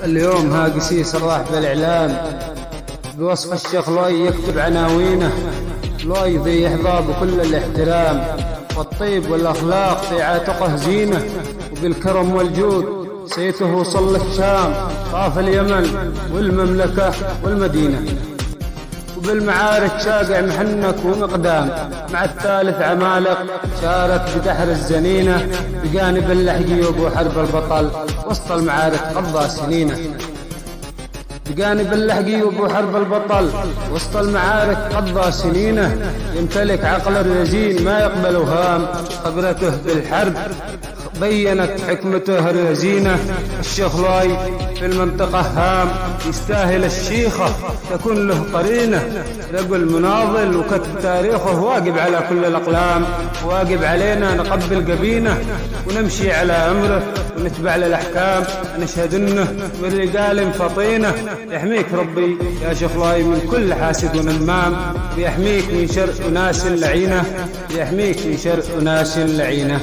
اليوم ها قسيس الراح بالإعلام بوصف الشيخ لؤي يكتب عناوينه. لؤي ذي يحظى بكل الاحترام والطيب والأخلاق في عاتقه زينة، وبالكرم والجود سيته وصل للشام، طاف اليمن والمملكة والمدينة، وبالمعارك شاقع محنك ومقدام، مع الثالث عمالق شارك بدحر الزنينة، بجانب اللحجي وابو حرب البطل وسط المعارك قضى سنينه. بجانب اللحجي وابو حرب البطل وسط المعارك قضى سنينه، يمتلك عقل الرزين ما يقبل وهام، خبرته بالحرب بينت حكمته الرزينة. الشيخ لؤي في المنطقة هام، يستاهل الشيخة تكون له قرينة، رجل مناضل وكتب تاريخه واجب على كل الأقلام، واجب علينا نقبل جبينه ونمشي على أمره ونتبع للأحكام، نشهد إنه من رجال فطينة. يحميك ربي يا شيخ لؤي من كل حاسد ونمام، ويحميك من شر أناس لعينة، يحميك من شر أناس لعينة.